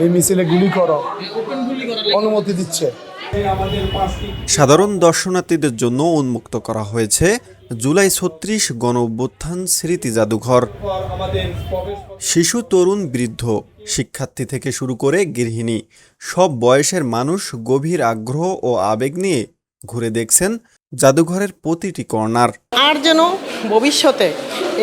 এই মিছিলে গুলি করো অনুমতি দিচ্ছে। সাধারণ দর্শনার্থীদের জন্য উন্মুক্ত করা হয়েছে জুলাই ৩৬ গণ অভ্যুত্থান স্মৃতি জাদুঘর। শিশু, তরুণ, বৃদ্ধ, শিক্ষার্থী থেকে শুরু করে গৃহিণী সব বয়সের মানুষ গভীর আগ্রহ ও আবেগ নিয়ে ঘুরে দেখছেন জাদুঘরের প্রতিটি কর্নার। আর যেন ভবিষ্যতে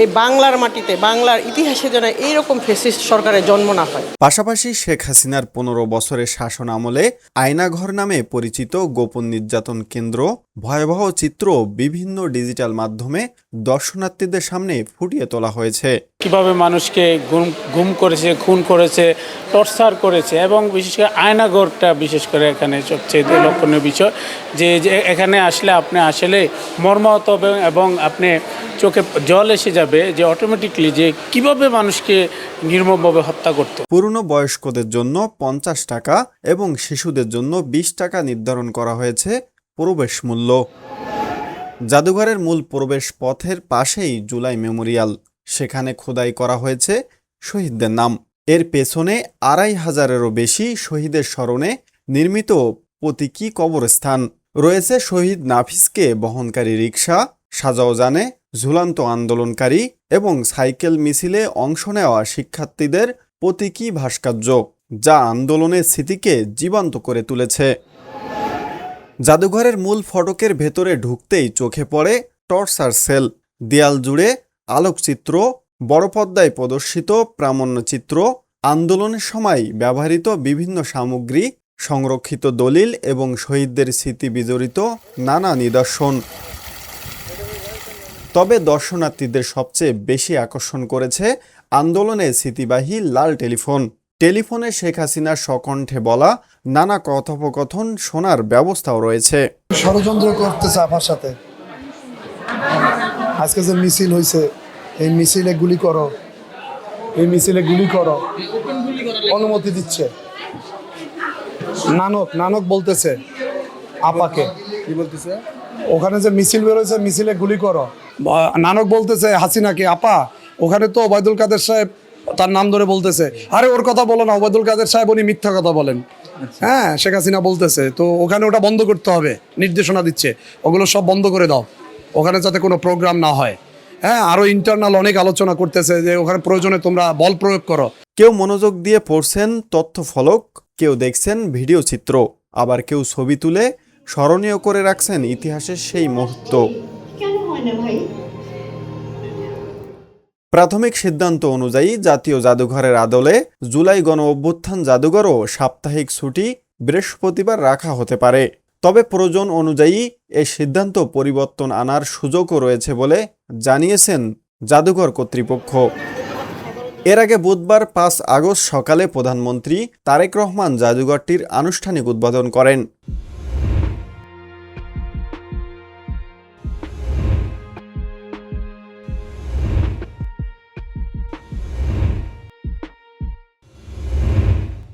এই বাংলার মাটিতে, বাংলার ইতিহাসে যেন এইরকম ফ্যাসিস্ট সরকারের জন্ম না হয়। পাশাপাশি শেখ হাসিনার ১৫ বছরের শাসন আমলে আয়নাঘর নামে পরিচিত গোপন নির্যাতন কেন্দ্র, ভয়াবহ চিত্র বিভিন্ন ডিজিটাল মাধ্যমে দর্শনার্থীদের সামনে ফুটিয়ে তোলা হয়েছে। কিভাবে মানুষকে গুম করেছে, খুন করেছে, টর্চার করেছে, এবং বিশেষ করে আয়নাঘরটা বিশেষ করে এখানে সবচেয়ে লক্ষণীয় বিষয় যে এখানে আসলে আপনি আসলে মর্মাহত হবে এবং আপনি চোখে জল এসে যাবে যে অটোমেটিকলি যে কিভাবে মানুষকে নির্মমভাবে হত্যা করতো। পুরনো বয়স্কদের জন্য ৫০ টাকা এবং শিশুদের জন্য ২০ টাকা নির্ধারণ করা হয়েছে প্রবেশ মূল্য। জাদুঘরের মূল প্রবেশ পথের পাশেই জুলাই মেমোরিয়াল, সেখানে খোদাই করা হয়েছে শহীদদের নাম। এর পেছনে ২৫০০-এরও বেশি শহীদের স্মরণে নির্মিত প্রতীকী কবরস্থান রয়েছে। শহীদ নাফিসকে বহনকারী রিকশা, সাজাওজানে ঝুলন্ত আন্দোলনকারী এবং সাইকেল মিছিলে অংশ নেওয়া শিক্ষার্থীদের প্রতীকী ভাস্কর্য, যা আন্দোলনের স্মৃতিকে জীবন্ত করে তুলেছে। জাদুঘরের মূল ফটকের ভেতরে ঢুকতেই চোখে পড়ে টর্চার সেল, দেয়াল জুড়ে আলোকচিত্র, বড় পর্দায় প্রদর্শিত প্রামাণ্যচিত্র, আন্দোলনের সময় ব্যবহৃত বিভিন্ন সামগ্রী, সংরক্ষিত দলিল এবং শহীদদের স্মৃতি বিজড়িত নানা নিদর্শন। তবে দর্শনার্থীদের সবচেয়ে বেশি আকর্ষণ করেছে আন্দোলনের স্মৃতিবাহী লাল টেলিফোনে শেখ হাসিনার স্বকণ্ঠে বলা নানা কথোপকথন শোনার ব্যবস্থাও রয়েছে। ষড়যন্ত্র করতেছে আপার সাথে। আজকে যে মিছিল হয়েছে, এই মিছিলে গুলি করো, এই মিছিলে গুলি করো অনুমতি দিচ্ছে। নানক বলতেছে আপাকে, কি বলতেছে, ওখানে যে মিছিল বেরোয়েছে মিছিলে গুলি করো। নানক বলতেছে হাসিনাকে, আপা ওখানে তো ওবায়দুল কাদের সাহেব তার নাম ধরে বলতেছে, আরে ওর কথা বলো না, ওবায়দুল কাদের সাহেব উনি মিথ্যা কথা বলেন। হ্যাঁ, শেখ হাসিনা বলতেছে, তো ওখানে ওটা বন্ধ করতে হবে, নির্দেশনা দিচ্ছে ওগুলো সব বন্ধ করে দাও, ওখানে যাতে কোনো প্রোগ্রাম না হয়। হ্যাঁ, আরো ইন্টারনাল অনেক আলোচনা করতেছে যে ওখানে প্রয়োজনে তোমরা বল প্রয়োগ করো। কেউ মনোযোগ দিয়ে পড়ছেন তথ্য ফলক, কেউ দেখছেন ভিডিও চিত্র, আবার কেউ ছবি তুলে স্মরণীয় করে রাখছেন ইতিহাসের সেই মুহূর্ত। প্রাথমিক সিদ্ধান্ত অনুযায়ী জাতীয় জাদুঘরের আদলে জুলাই গণ অভ্যুত্থান জাদুঘরও সাপ্তাহিক ছুটি বৃহস্পতিবার রাখা হতে পারে। তবে প্রয়োজন অনুযায়ী এই সিদ্ধান্ত পরিবর্তন আনার সুযোগও রয়েছে বলে জানিয়েছেন জাদুঘর কর্তৃপক্ষ। এর আগে বুধবার ৫ আগস্ট সকালে প্রধানমন্ত্রী তারেক রহমান জাদুঘরটির আনুষ্ঠানিক উদ্বোধন করেন।